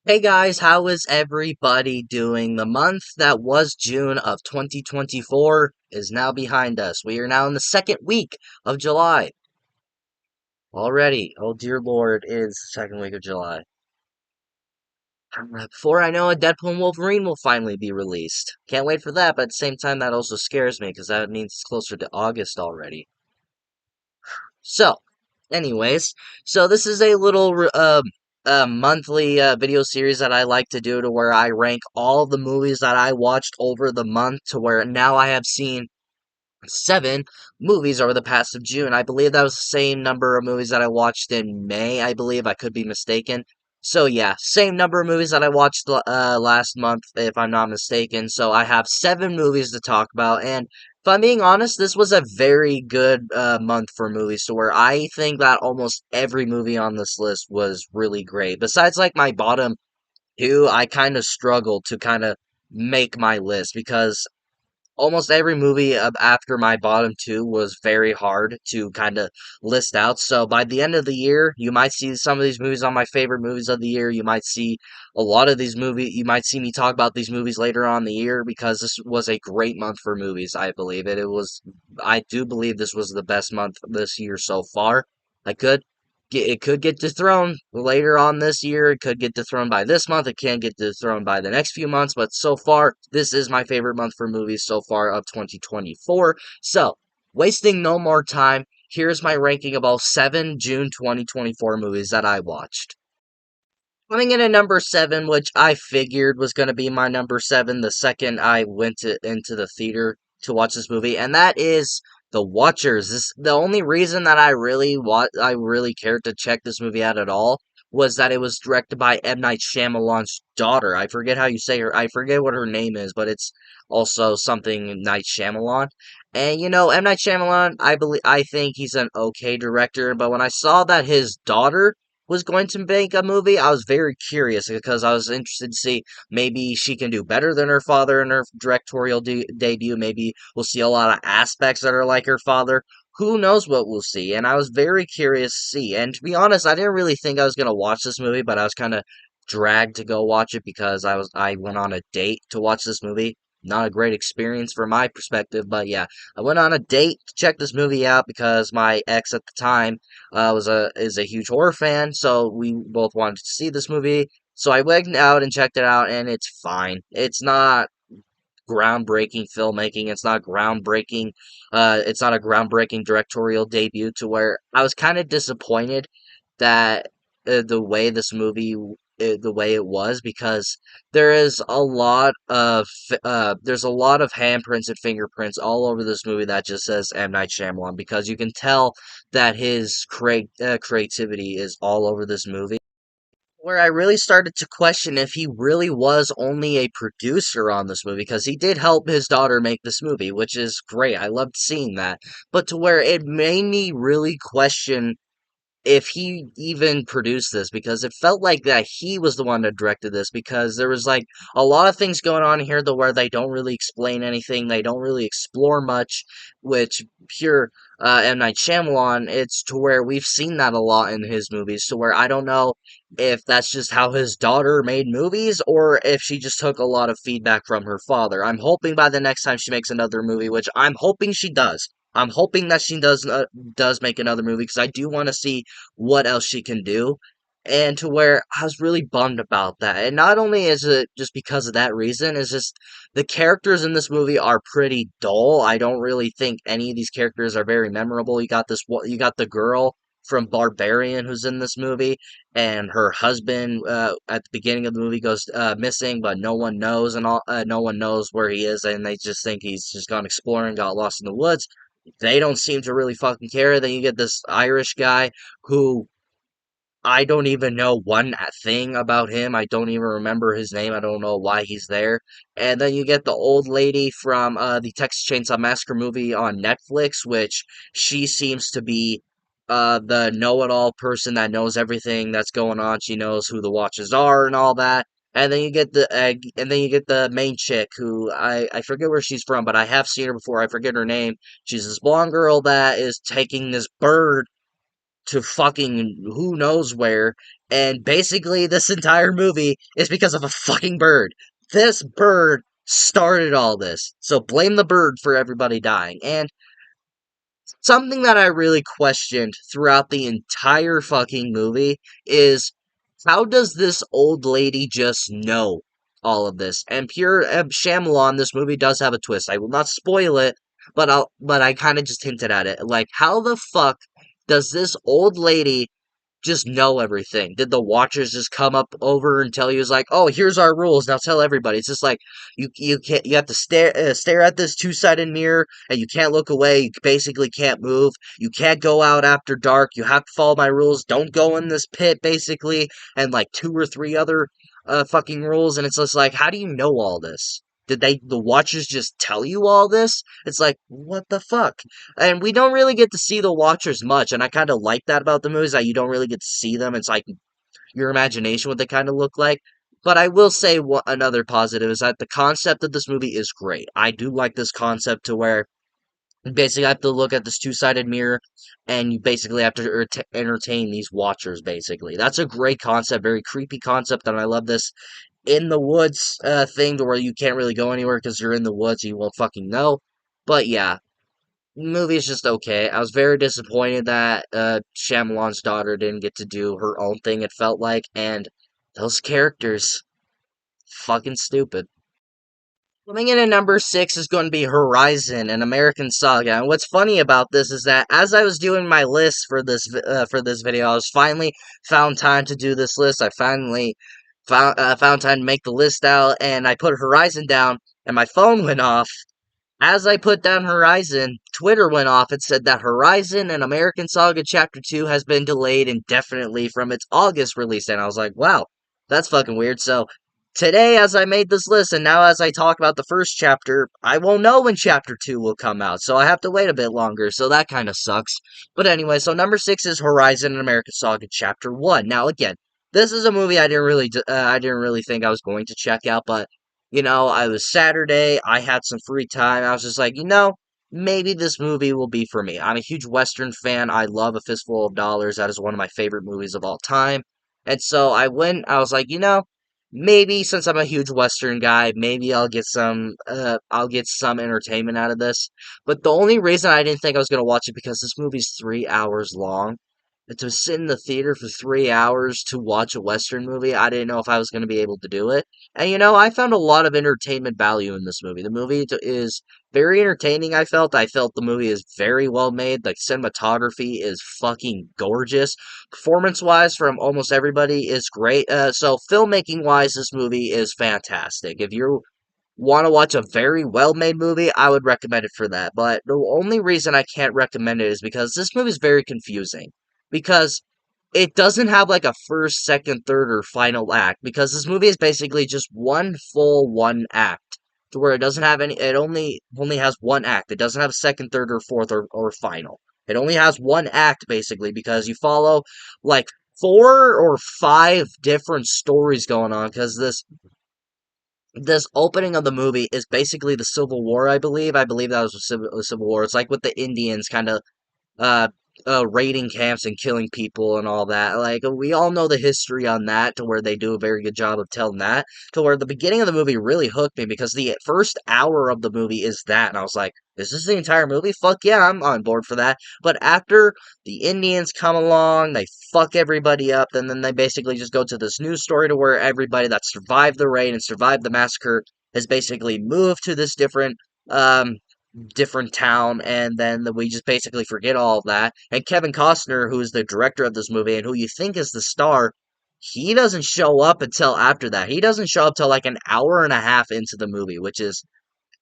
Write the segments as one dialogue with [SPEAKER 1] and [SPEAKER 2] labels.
[SPEAKER 1] Hey guys, how is everybody doing? The month that was June of 2024 is now behind us. We are now in the second week of July. Already, oh dear Lord, it is the second week of July. Before I know it, Deadpool and Wolverine will finally be released. Can't wait for that, but at the same time, that also scares me because that means it's closer to August already. So, anyways, so this is a little monthly video series that I like to do to where I rank all the movies that I watched over the month to where now I have seen seven movies over the past of June. I believe that was the same number of movies that I watched in May. I believe I could be mistaken. So yeah, same number of movies that I watched last month, if I'm not mistaken. So I have seven movies to talk about, and if I'm being honest, this was a very good month for movies. To where I think that almost every movie on this list was really great. Besides, like my bottom two, I kind of struggled to kind of make my list because almost every movie after my bottom two was very hard to kind of list out. So by the end of the year, you might see some of these movies on my favorite movies of the year. You might see a lot of these movies. You might see me talk about these movies later on in the year because this was a great month for movies. I believe it. It was. I do believe this was the best month this year so far. I could. It could get dethroned later on this year. It could get dethroned by this month. It can get dethroned by the next few months. But so far, this is my favorite month for movies so far of 2024. So, wasting no more time, here's my ranking of all seven June 2024 movies that I watched. Coming in at number seven, which I figured was going to be my number seven the second I went into the theater to watch this movie, and that is The Watchers. This the only reason that I really cared to check this movie out at all was that it was directed by M. Night Shyamalan's daughter. I forget how you say her. I forget what her name is, but it's also something Night Shyamalan. And M. Night Shyamalan, I think he's an okay director, but when I saw that his daughter was going to make a movie, I was very curious because I was interested to see maybe she can do better than her father in her directorial debut. Maybe we'll see a lot of aspects that are like her father. Who knows what we'll see? And I was very curious to see. And to be honest, I didn't really think I was gonna watch this movie, but I was kind of dragged to go watch it because I went on a date to watch this movie. Not a great experience from my perspective, but yeah, I went on a date to check this movie out because my ex at the time is a huge horror fan, so we both wanted to see this movie. So I went out and checked it out, and it's fine. It's not groundbreaking filmmaking. It's not groundbreaking. It's not a groundbreaking directorial debut. To where I was kind of disappointed that the way this movie. The way it was because there is a lot of there's a lot of handprints and fingerprints all over this movie that just says M. Night Shyamalan because you can tell that his creativity is all over this movie. Where I really started to question if he really was only a producer on this movie, because he did help his daughter make this movie, which is great. I loved seeing that. But to where it made me really question if he even produced this because it felt like that he was the one that directed this because there was like a lot of things going on here to where they don't really explain anything, they don't really explore much, which pure M. Night Shyamalan, it's to where we've seen that a lot in his movies, to where I don't know if that's just how his daughter made movies or if she just took a lot of feedback from her father. I'm hoping by the next time she makes another movie, which I'm hoping she does. I'm hoping that she does make another movie because I do want to see what else she can do. And to where I was really bummed about that. And not only is it just because of that reason, it's just the characters in this movie are pretty dull. I don't really think any of these characters are very memorable. You got the girl from Barbarian who's in this movie, and her husband at the beginning of the movie goes missing, but no one knows, and no one knows where he is, and they just think he's just gone exploring, got lost in the woods. They don't seem to really fucking care. Then you get this Irish guy who I don't even know one thing about him. I don't even remember his name. I don't know why he's there. And then you get the old lady from the Texas Chainsaw Massacre movie on Netflix, which she seems to be the know-it-all person that knows everything that's going on. She knows who the Watchers are and all that. And then you get the main chick who I forget where she's from, but I have seen her before. I forget her name. She's this blonde girl that is taking this bird to fucking who knows where, And basically, this entire movie is because of a fucking bird. This bird started all this. So blame the bird for everybody dying. And something that I really questioned throughout the entire fucking movie is how does this old lady just know all of this? And pure Shyamalan, this movie does have a twist. I will not spoil it, but I kind of just hinted at it. Like, how the fuck does this old lady just know everything? Did the Watchers just come up over and tell you, it's like, oh, here's our rules, now tell everybody? It's just like you can't, you have to stare at this two-sided mirror, and you can't look away. You basically can't move. You can't go out after dark. You have to follow my rules. Don't go in this pit, basically, and like two or three other fucking rules. And it's just like, how do you know all this? Did the Watchers just tell you all this? It's like, what the fuck? And we don't really get to see the Watchers much, and I kind of like that about the movies, that you don't really get to see them. It's like your imagination what they kind of look like. But I will say another positive is that the concept of this movie is great. I do like this concept to where you basically have to look at this two-sided mirror, and you basically have to entertain these Watchers, basically. That's a great concept, very creepy concept, and I love this in the woods thing to where you can't really go anywhere because you're in the woods, you won't fucking know. But yeah, movie's just okay. I was very disappointed that Shyamalan's daughter didn't get to do her own thing, it felt like, and those characters, fucking stupid. Coming in at number 6 is going to be Horizon, an American Saga. And what's funny about this is that as I was doing my list for this video, I was finally found time to do this list. I finally found time to make the list out, and I put Horizon down, and my phone went off. As I put down Horizon, Twitter went off and said that Horizon and American Saga Chapter 2 has been delayed indefinitely from its August release. And I was like, wow, that's fucking weird. So, today, as I made this list, and now as I talk about the first chapter, I won't know when Chapter 2 will come out. So, I have to wait a bit longer. So, that kind of sucks. But anyway, so number 6 is Horizon and American Saga Chapter 1. Now, again, this is a movie I didn't really think I was going to check out, but I was Saturday, I had some free time, I was just like, maybe this movie will be for me. I'm a huge Western fan, I love A Fistful of Dollars, that is one of my favorite movies of all time, and so I was like, maybe since I'm a huge Western guy, maybe I'll get some entertainment out of this, but the only reason I didn't think I was gonna watch it because this movie's 3 hours long, and to sit in the theater for 3 hours to watch a Western movie, I didn't know if I was going to be able to do it. And I found a lot of entertainment value in this movie. The movie is very entertaining, I felt. I felt the movie is very well made. The cinematography is fucking gorgeous. Performance wise, from almost everybody, is great. So, filmmaking wise, this movie is fantastic. If you want to watch a very well made movie, I would recommend it for that. But the only reason I can't recommend it is because this movie is very confusing. Because it doesn't have like a first, second, third, or final act. Because this movie is basically just one full one act. To where it doesn't have any, it only has one act. It doesn't have second, third, or fourth, or final. It only has one act basically because you follow like 4 or 5 different stories going on because this opening of the movie is basically the Civil War, I believe. I believe that was the Civil War. It's like with the Indians kind of uh, raiding camps and killing people and all that. Like, we all know the history on that, to where they do a very good job of telling that, to where the beginning of the movie really hooked me, because the first hour of the movie is that, and I was like, is this the entire movie? Fuck yeah, I'm on board for that. But after the Indians come along, they fuck everybody up, and then they basically just go to this news story to where everybody that survived the raid and survived the massacre has basically moved to this um, different town, and then we just basically forget all of that. And Kevin Costner, who is the director of this movie and who you think is the star, he doesn't show up until after that. He doesn't show up till like an hour and a half into the movie, which is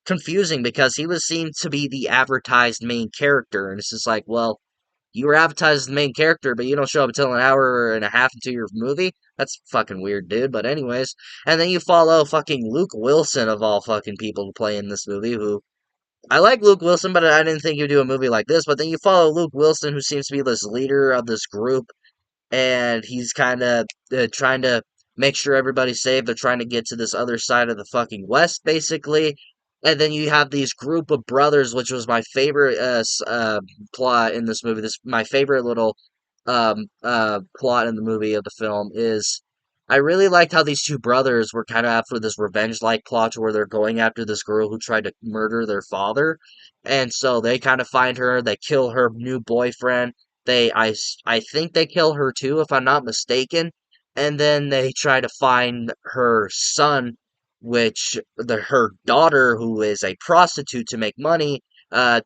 [SPEAKER 1] confusing because he was seen to be the advertised main character, and it's just like, well, you were advertised as the main character, but you don't show up until an hour and a half into your movie? That's fucking weird, dude. But anyways, and then you follow fucking Luke Wilson of all fucking people to play in this movie, who I like Luke Wilson, but I didn't think he'd do a movie like this. But then you follow Luke Wilson, who seems to be this leader of this group, and he's kind of trying to make sure everybody's safe. They're trying to get to this other side of the fucking West, basically. And then you have these group of brothers, which was my favorite plot in this movie. This my favorite little plot in the movie of the film is I really liked how these two brothers were kind of after this revenge-like plot to where they're going after this girl who tried to murder their father, and so they kind of find her, they kill her new boyfriend, I think they kill her too, if I'm not mistaken, and then they try to find her son, which her daughter, who is a prostitute to make money,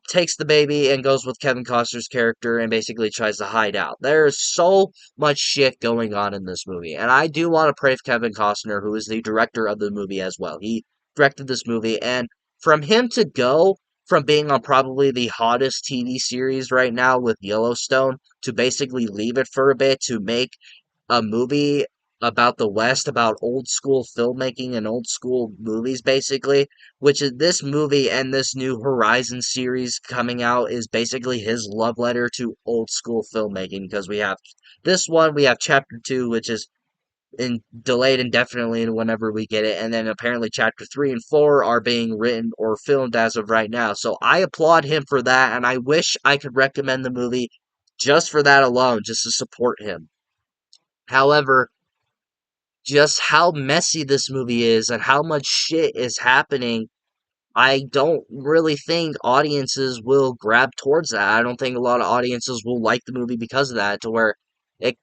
[SPEAKER 1] takes the baby and goes with Kevin Costner's character and basically tries to hide out. There's so much shit going on in this movie, and I do want to praise Kevin Costner, who is the director of the movie as well. He directed this movie, and from him to go from being on probably the hottest TV series right now with Yellowstone to basically leave it for a bit to make a movie about the West, about old school filmmaking and old school movies, basically. Which is this movie and this new Horizon series coming out is basically his love letter to old school filmmaking. Because we have this one, we have Chapter 2, which is delayed indefinitely whenever we get it, and then apparently Chapter 3 and 4 are being written or filmed as of right now. So I applaud him for that, and I wish I could recommend the movie just for that alone, just to support him. However, just how messy this movie is and how much shit is happening, I don't really think audiences will grab towards that. I don't think a lot of audiences will like the movie because of that, to where it,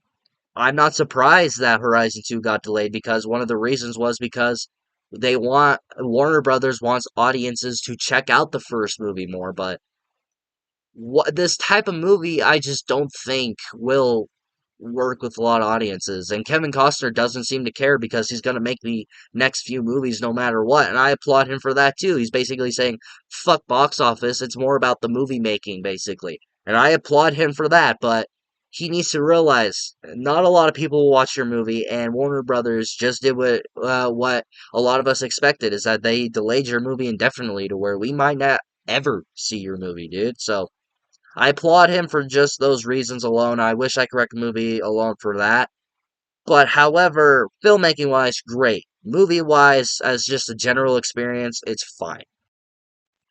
[SPEAKER 1] I'm not surprised that Horizon 2 got delayed because one of the reasons was because Warner Brothers wants audiences to check out the first movie more, but what this type of movie I just don't think will work with a lot of audiences. And Kevin Costner doesn't seem to care because he's gonna make the next few movies no matter what. And I applaud him for that too. He's basically saying, fuck box office, it's more about the movie making, basically. And I applaud him for that, but he needs to realize not a lot of people will watch your movie, and Warner Brothers just did what a lot of us expected, is that they delayed your movie indefinitely to where we might not ever see your movie, dude. So I applaud him for just those reasons alone. I wish I could wreck a movie alone for that. But however, filmmaking wise, great. Movie wise, as just a general experience, it's fine.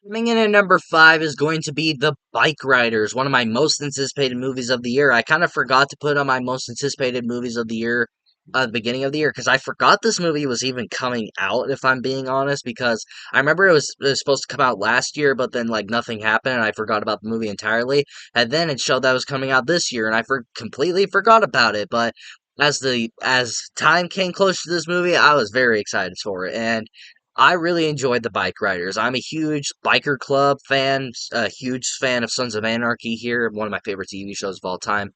[SPEAKER 1] Coming in at number 5 is going to be The Bike Riders, one of my most anticipated movies of the year. I kind of forgot to put on my most anticipated movies of the year at the beginning of the year because I forgot this movie was even coming out, if I'm being honest, because I remember it was supposed to come out last year, but then like nothing happened and I forgot about the movie entirely. And then it showed that it was coming out this year and I completely forgot about it. But as time came close to this movie, I was very excited for it. And I really enjoyed the Bike Riders. I'm a huge biker club fan, a huge fan of Sons of Anarchy here, one of my favorite TV shows of all time.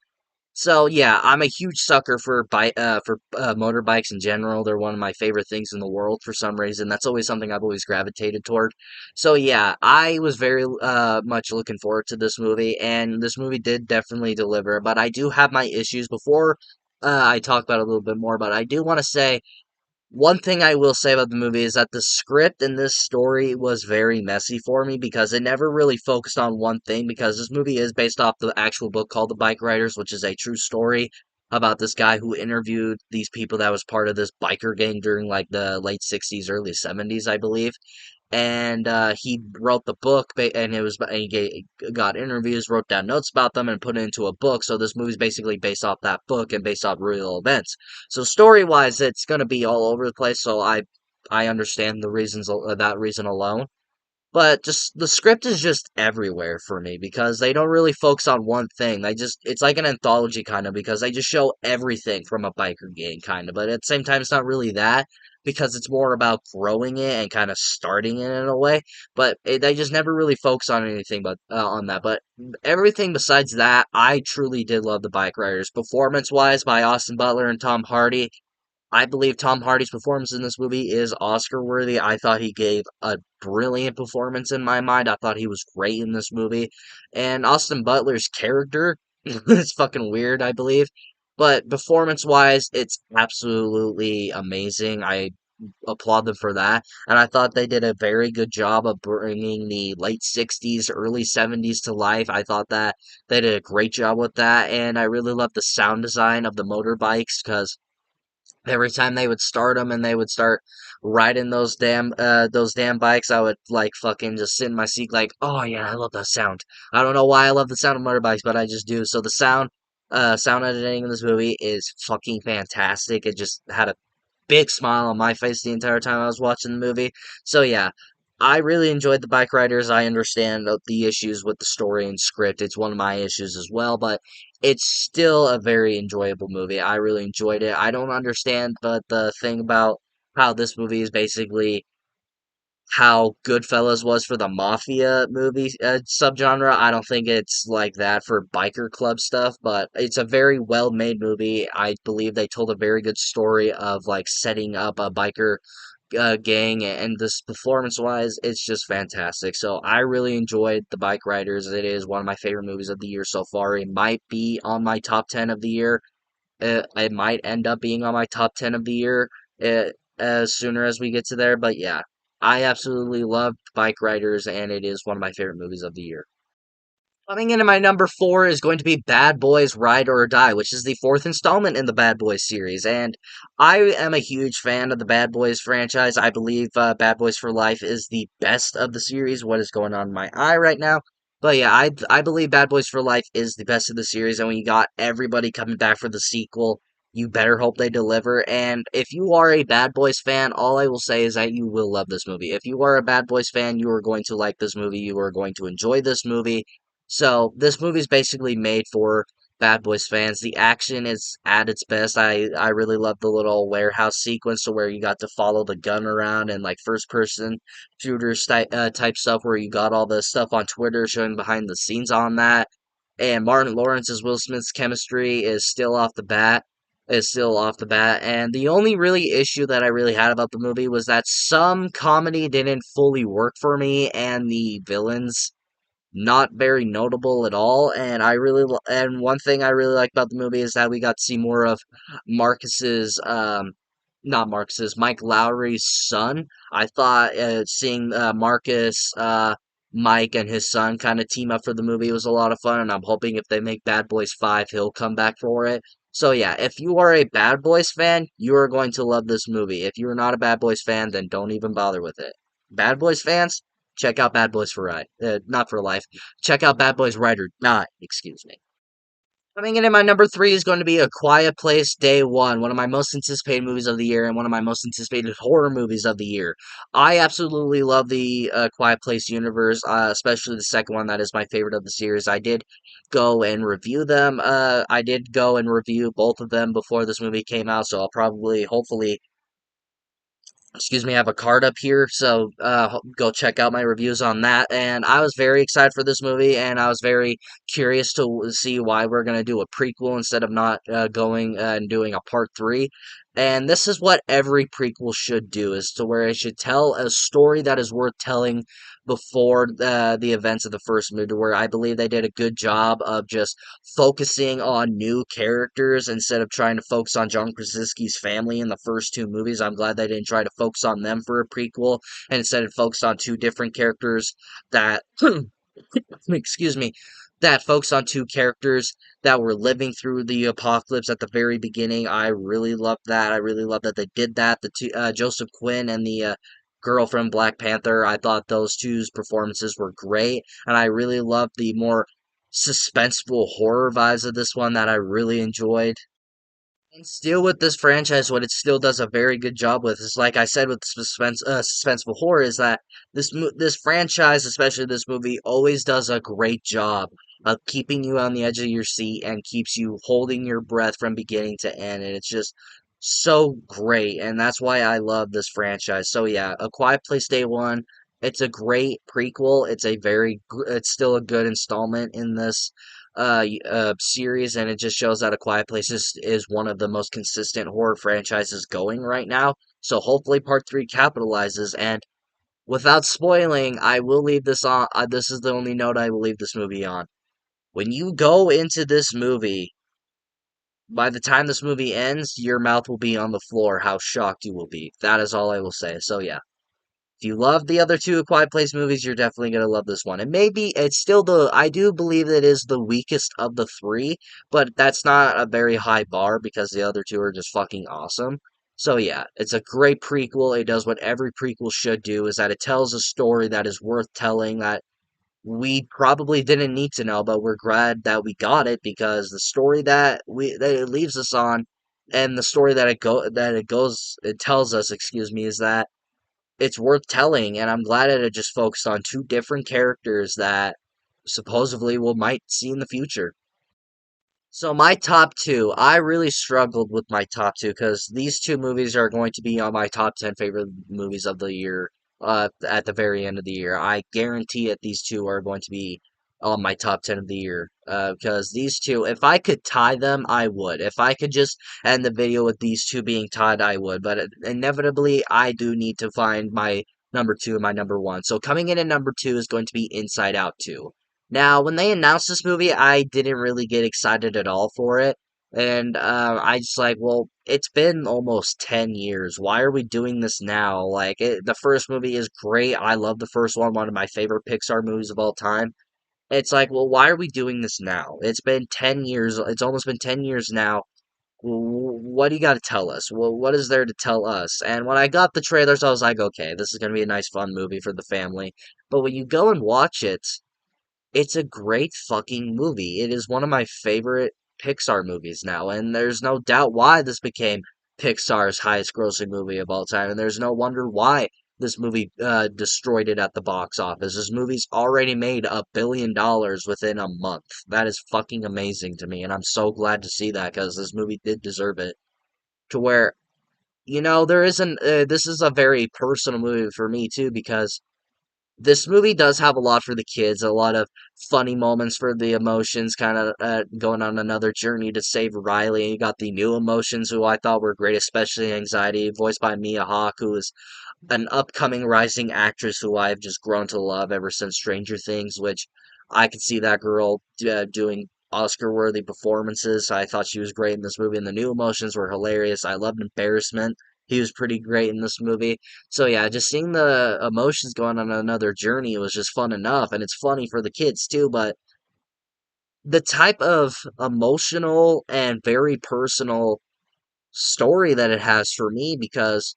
[SPEAKER 1] So yeah, I'm a huge sucker for motorbikes in general. They're one of my favorite things in the world for some reason. That's always something I've always gravitated toward. So yeah, I was very much looking forward to this movie, and this movie did definitely deliver. But I do have my issues before I talk about it a little bit more. But I do want to say one thing I will say about the movie is that the script in this story was very messy for me because it never really focused on one thing, because this movie is based off the actual book called The Bike Riders, which is a true story about this guy who interviewed these people that was part of this biker gang during like the late 60s, early 70s, I believe. And he wrote the book, and he got interviews, wrote down notes about them, and put it into a book. So this movie's basically based off that book and based off real events. So story wise, it's gonna be all over the place. So I understand the reasons that reason alone. But just the script is just everywhere for me because they don't really focus on one thing. It's like an anthology kind of, because they just show everything from a biker gang kind of. But at the same time, it's not really that, because it's more about growing it and kind of starting it in a way. But they just never really focus on anything but on that. But everything besides that, I truly did love the Bike Riders. Performance wise, by Austin Butler and Tom Hardy, I believe Tom Hardy's performance in this movie is Oscar worthy. I thought he gave a brilliant performance in my mind. I thought he was great in this movie. And Austin Butler's character is fucking weird, I believe. But performance wise, it's absolutely amazing. I applaud them for that. And I thought they did a very good job of bringing the late 60s, early 70s to life. I thought that they did a great job with that. And I really love the sound design of the motorbikes, because every time they would start them and they would start riding those damn bikes, I would like fucking just sit in my seat like, oh yeah, I love that sound. I don't know why I love the sound of motorbikes, but I just do. So the sound Sound editing in this movie is fucking fantastic. It just had a big smile on my face the entire time I was watching the movie. So yeah, I really enjoyed the Bike Riders. I understand the issues with the story and script. It's one of my issues as well, but it's still a very enjoyable movie. I really enjoyed it. I don't understand, but the thing about how this movie is basically how Goodfellas was for the mafia movie subgenre. I don't think it's like that for biker club stuff, but it's a very well made movie. I believe they told a very good story of like setting up a biker gang, and this performance wise, it's just fantastic. So I really enjoyed The Bike Riders. It is one of my favorite movies of the year so far. It might be on my top 10 of the year. It might end up being on my top 10 of the year uh, as sooner as we get to there. But yeah, I absolutely loved Bike Riders, and it is one of my favorite movies of the year. Coming into my number four is going to be Bad Boys Ride or Die, which is the fourth installment in the Bad Boys series. And I am a huge fan of the Bad Boys franchise. I believe Bad Boys for Life is the best of the series. What is going on in my eye right now? But yeah, I believe Bad Boys for Life is the best of the series. And when you got everybody coming back for the sequel, you better hope they deliver. And if you are a Bad Boys fan, all I will say is that you will love this movie. If you are a Bad Boys fan, you are going to like this movie. You are going to enjoy this movie. So this movie's basically made for Bad Boys fans. The action is at its best. I really love the little warehouse sequence to where you got to follow the gun around and like first person shooters type stuff where you got all the stuff on Twitter showing behind the scenes on that. And Martin Lawrence's Will Smith's chemistry is still off the bat. Is still off the bat. And the only really issue that I really had about the movie was that some comedy didn't fully work for me, and the villains not very notable at all. And and one thing I really like about the movie is that we got to see more of Marcus's not Marcus's Mike Lowry's son. I thought seeing Marcus Mike and his son kind of team up for the movie was a lot of fun, and I'm hoping if they make Bad Boys 5 he'll come back for it. So yeah, if you are a Bad Boys fan, you are going to love this movie. If you are not a Bad Boys fan, then don't even bother with it. Bad Boys fans, check out Bad Boys for Ride. Not for Life. Check out Bad Boys Ride or Die, excuse me. Coming in at my number three is going to be A Quiet Place Day One of my most anticipated movies of the year and one of my most anticipated horror movies of the year. I absolutely love the Quiet Place universe, especially the second one. That is my favorite of the series. I did go and review them. I did go and review both of them before this movie came out, so I'll probably, hopefully, excuse me, I have a card up here, so go check out my reviews on that. And I was very excited for this movie, and I was very curious to see why we're going to do a prequel instead of not going and doing a part three. And this is what every prequel should do, is to where it should tell a story that is worth telling before the events of the first movie, where I believe they did a good job of just focusing on new characters instead of trying to focus on John Krasinski's family in the first two movies. I'm glad they didn't try to focus on them for a prequel and instead focused on two different characters that excuse me, that focused on two characters that were living through the apocalypse at the very beginning. I really loved that. I really love that they did that. The two, Joseph Quinn and the girl from Black Panther. I thought those two's performances were great, and I really loved the more suspenseful horror vibes of this one that I really enjoyed. And still with this franchise, what it still does a very good job with is, like I said, with suspenseful horror, is that this franchise, especially this movie, always does a great job of keeping you on the edge of your seat and keeps you holding your breath from beginning to end, and it's just so great, and that's why I love this franchise. So yeah, A Quiet Place Day One. It's a great prequel. It's still a good installment in this series, and it just shows that A Quiet Place is one of the most consistent horror franchises going right now. So hopefully part three capitalizes. And without spoiling, I will leave this on. This is the only note I will leave this movie on. When you go into this movie, by the time this movie ends, your mouth will be on the floor. How shocked you will be. That is all I will say. So yeah. If you love the other two A Quiet Place movies, you're definitely gonna love this one. And maybe it's still I do believe that it is the weakest of the three, but that's not a very high bar because the other two are just fucking awesome. So yeah, it's a great prequel. It does what every prequel should do, is that it tells a story that is worth telling, that we probably didn't need to know, but we're glad that we got it because the story that it leaves us on, and the story that it tells us, excuse me, is that it's worth telling, and I'm glad that it just focused on two different characters that supposedly we might see in the future. So my top two, I really struggled with my top two because these two movies are going to be on my top 10 favorite movies of the year at the very end of the year. I guarantee that these two are going to be on my top 10 of the year because these two, if I could tie them, I would. If I could just end the video with these two being tied, I would. But inevitably, I do need to find my number two and my number one. So coming in at number two is going to be Inside Out 2. Now, when they announced this movie, I didn't really get excited at all for it. And I just like, well, it's been almost 10 years. Why are we doing this now? The first movie is great. I love the first one of my favorite Pixar movies of all time. It's like, well, why are we doing this now? It's been 10 years. It's almost been 10 years now. What do you got to tell us? Well, what is there to tell us? And when I got the trailers, I was like, okay, this is going to be a nice, fun movie for the family. But when you go and watch it, it's a great fucking movie. It is one of my favorite Pixar movies now, and there's no doubt why this became Pixar's highest grossing movie of all time, and there's no wonder why this movie destroyed it at the box office. This movie's already made $1 billion within a month. That is fucking amazing to me, and I'm so glad to see that because this movie did deserve it. To where, there isn't, this is a very personal movie for me too because this movie does have a lot for the kids, a lot of funny moments for the emotions, kind of going on another journey to save Riley. And you got the new emotions, who I thought were great, especially Anxiety, voiced by Mia Hawke, who is an upcoming rising actress who I've just grown to love ever since Stranger Things, which I could see that girl doing Oscar-worthy performances. I thought she was great in this movie, and the new emotions were hilarious. I loved Embarrassment. He was pretty great in this movie. So yeah, just seeing the emotions going on another journey was just fun enough, and it's funny for the kids too, but the type of emotional and very personal story that it has for me because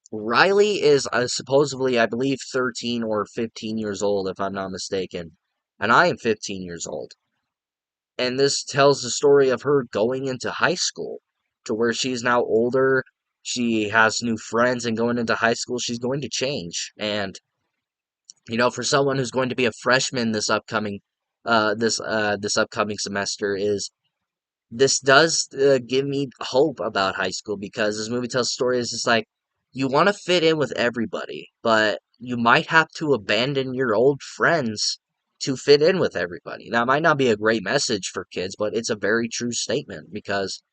[SPEAKER 1] Riley is supposedly, I believe, 13 or 15 years old, if I'm not mistaken. And I am 15 years old. And this tells the story of her going into high school to where she's now older. She has new friends, and going into high school, she's going to change. And, for someone who's going to be a freshman this upcoming semester is this does give me hope about high school because this movie tells stories. It's like you want to fit in with everybody, but you might have to abandon your old friends to fit in with everybody. Now, it might not be a great message for kids, but it's a very true statement because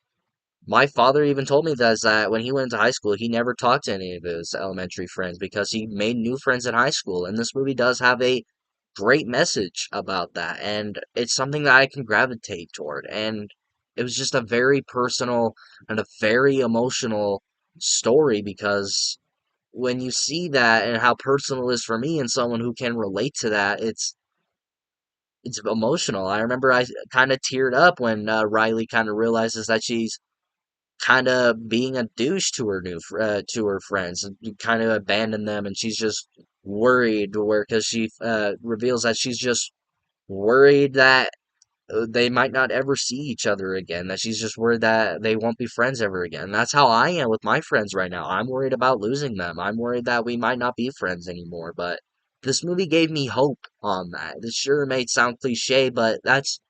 [SPEAKER 1] my father even told me that when he went to high school, he never talked to any of his elementary friends because he made new friends in high school. And this movie does have a great message about that, and it's something that I can gravitate toward. And it was just a very personal and a very emotional story because when you see that and how personal it is for me and someone who can relate to that, it's emotional. I remember I kind of teared up when Riley kind of realizes that she's kind of being a douche to to her friends and kind of abandoned them, and she's just worried where because she reveals that she's just worried that they might not ever see each other again, that she's just worried that they won't be friends ever again. That's how I am with my friends right now. I'm worried about losing them. I'm worried that we might not be friends anymore, but this movie gave me hope on that. This sure may sound cliche, but that's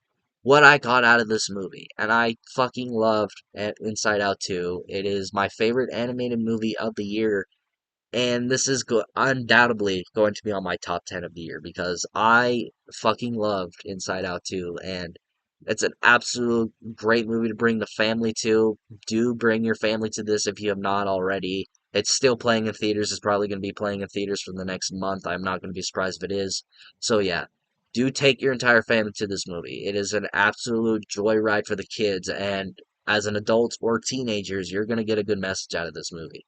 [SPEAKER 1] what I got out of this movie, and I fucking loved Inside Out 2. It is my favorite animated movie of the year, and this is undoubtedly going to be on my top 10 of the year because I fucking loved Inside Out 2, and it's an absolute great movie to bring the family to. Do bring your family to this if you have not already. It's still playing in theaters. It's probably going to be playing in theaters for the next month. I'm not going to be surprised if it is. So yeah, do take your entire family to this movie. It is an absolute joyride for the kids, and as an adult or teenagers, you're going to get a good message out of this movie.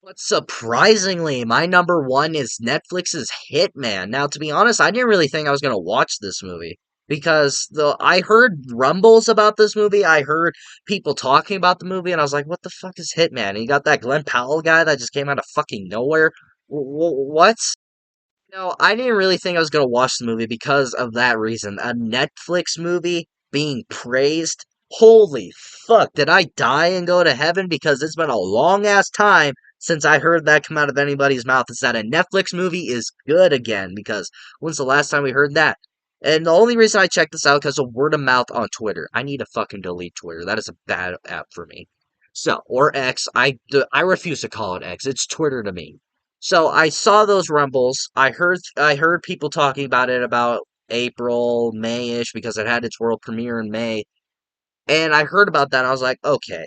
[SPEAKER 1] But surprisingly, my number one is Netflix's Hitman. Now, to be honest, I didn't really think I was gonna watch this movie because I heard rumbles about this movie. I heard people talking about the movie, and I was like, "What the fuck is Hitman?" And you got that Glenn Powell guy that just came out of fucking nowhere. What? No, I didn't really think I was gonna watch the movie because of that reason. A Netflix movie being praised. Holy fuck, did I die and go to heaven? Because it's been a long ass time since I heard that come out of anybody's mouth. Is that a Netflix movie is good again? Because when's the last time we heard that? And the only reason I checked this out because of word of mouth on Twitter. I need to fucking delete Twitter. That is a bad app for me. So, or X. I refuse to call it X. It's Twitter to me. So I saw those rumbles. I heard people talking about it about April, May-ish because it had its world premiere in May. And I heard about that and I was like, okay.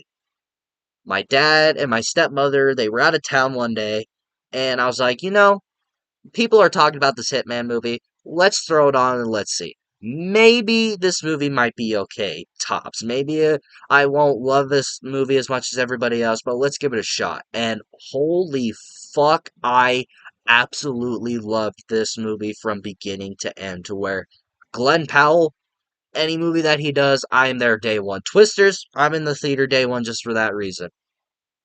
[SPEAKER 1] My dad and my stepmother, they were out of town one day and I was like, people are talking about this Hitman movie. Let's throw it on and let's see. Maybe this movie might be okay, tops. Maybe I won't love this movie as much as everybody else, but let's give it a shot. And holy fuck, I absolutely loved this movie from beginning to end, to where Glenn Powell, any movie that he does, I am there day one. Twisters, I'm in the theater day one just for that reason,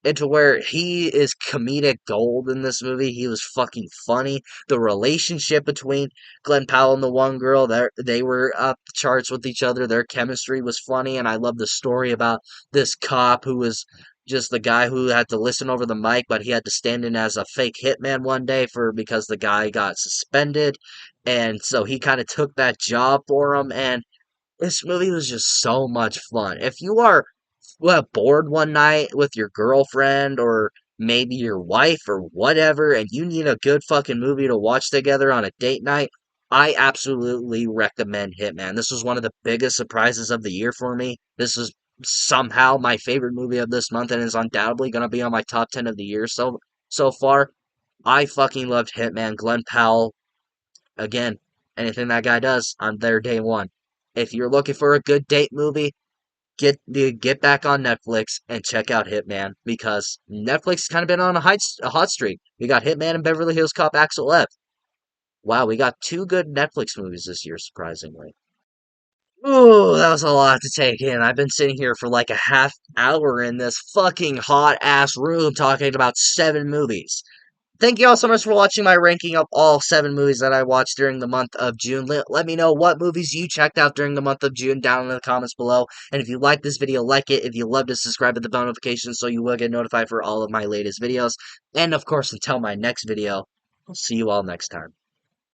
[SPEAKER 1] into where he is comedic gold in this movie. He was fucking funny. The relationship between Glenn Powell and the one girl, they were up the charts with each other. Their chemistry was funny, and I love the story about this cop who was just the guy who had to listen over the mic, but he had to stand in as a fake hitman one day for because the guy got suspended, and so he kind of took that job for him. And this movie was just so much fun. If you are bored one night with your girlfriend or maybe your wife or whatever, and you need a good fucking movie to watch together on a date night, I absolutely recommend Hitman. This was one of the biggest surprises of the year for me. This is somehow my favorite movie of this month and is undoubtedly going to be on my top 10 of the year so far. I fucking loved Hitman. Glenn Powell, again, anything that guy does, I'm there day one. If you're looking for a good date movie, get back on Netflix and check out Hitman, because Netflix has kind of been on a hot streak. We got Hitman and Beverly Hills Cop Axel F. Wow, we got two good Netflix movies this year, surprisingly. Ooh, that was a lot to take in. I've been sitting here for like a half hour in this fucking hot ass room talking about 7 movies. Thank you all so much for watching my ranking of all 7 movies that I watched during the month of June. Let me know what movies you checked out during the month of June down in the comments below. And if you like this video, like it. If you love to subscribe to the bell notifications so you will get notified for all of my latest videos. And of course, until my next video, I'll see you all next time.